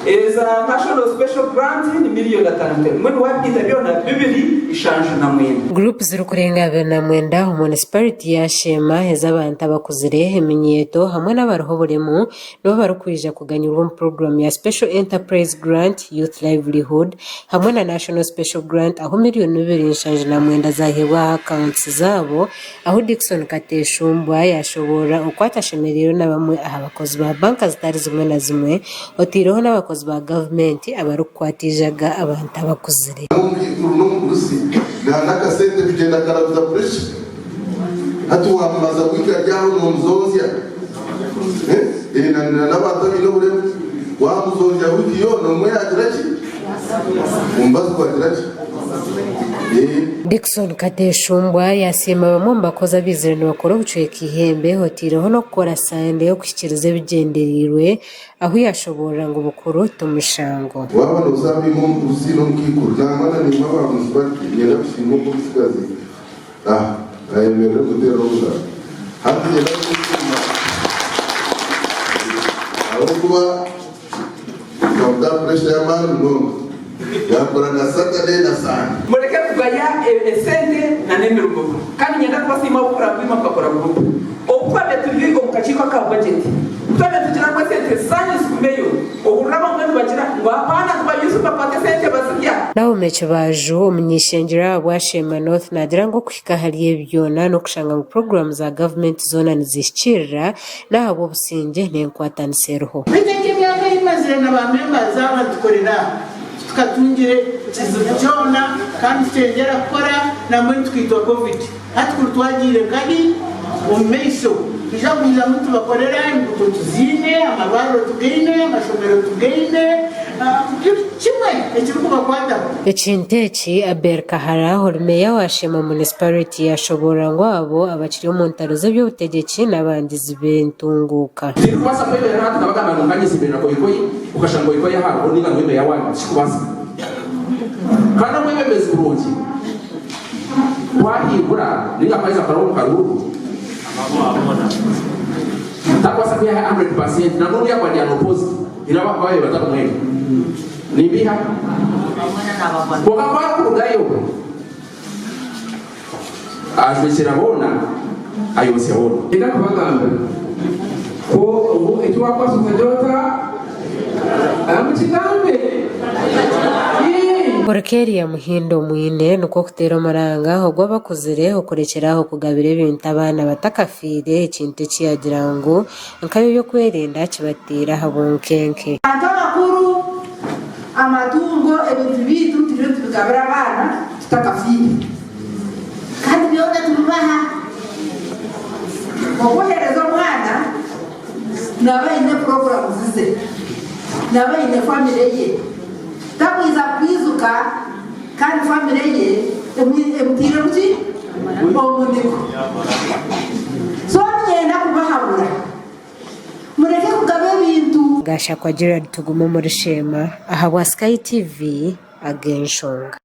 is a national special grant in million atandatu muri wabita byona bibiri ishanje na mwenda group ziri kurenga na mwenda municipality ya Shema heza abantu abakuzire eminyeto hamwe n'abarohoboremu no barukwije kuganya urwo program ya special enterprise grant youth livelihood hamwe na national special grant aho miliyoni 2 ishanje na mwenda zahewa accounts zabo aho Dickson Kateshumbwa yashobora ukwatashemerero na bamwe abakozi ba banka zitari zimwe na zimwe otiroho n'abakozi ba government abarukwatijaga abantu abakuzire na kasente kugenda karabuza fresh hatu wamaza kwika ryaho no muzonzya na n'abantu binobure wa muzonzya wikiyo no mwe agiraki umbazo kwagiraki Dickson Kateshumbwa yasema bamwe bakoza bizerano bakora ubucuye kihembe hotiro no gukora sande yo kwikiriza bigenderirwe aho yashobora ngo bukuru tumushango wabana uzabi mu usino mkikuru namana ni mama musibati yera bishimo kubisigazi ayemera gutera ruza hati yera aho kuba nda pressure ya manu yakora na Saturday na sana mureke kugaya esente na nemerugo kandi nyenda kwasima ukora kwima kakora group okwabe tubigo mukachiko ka budget twabe tugira kwa sente sanye sikumeyo oburama mwe bagira ngo apana kuba yusu papate sente basikia naho meche baju umunyishengira wa Shema North nagira ngo kwika hariye byona no kushanga mu program za government zona nizishikira nabo businge nenkwatanseruho bitenge byanga imazire na ba members z'abatukorera tukatungire cyona kandi tengera kora na mwe twitwa covid hatukuru twagire kadi umeiso ijabuza mtu bakorera imbuto tuzine amabaro tugine amashomero tugine kimwe ekiruko bakwata Echintechi Aberkahara Hormeya wa Shema municipality yashobora ngo abo abakiri mu ntaro z'ebyo butegeki nabandi zibentunguka kwasa kwa yera hatu kabagamba nganye sibena ko ikoyi ukashango ikoyi haro ninga ngwebe yawanyu sikubasa kana mwe bemeze urugi wahibura ninga paiza karongo karuru takwasa kwa 100% na nuru yakwa ya opposite ila wako wao bataka mwe nibiha kwa kwa kugayo azishirabona ayosiyabona enda kubagamba ko ubu etwa kwasuka jota amukigambe Porkeri ya muhindo mwine nuko kutera maranga ogwa bakuzire okorekeraho kugabire ibintu abana batakafire ikintu kiyagira ngo nkayo yo kwerinda kibatira habonkenke amakuru amatungo ebintu bitu tibyo tugabira abana tutakafire kandi byona tubaha obohereza umwana nabaine program zize nabaine family ye tabiza kwizuka kandi family ye emutire ruki omuniko so nyenda kubahabura mureke kugabe bintu gasha kwa Gerard Tugumo muri Shema aha wa Sky TV agenshonga.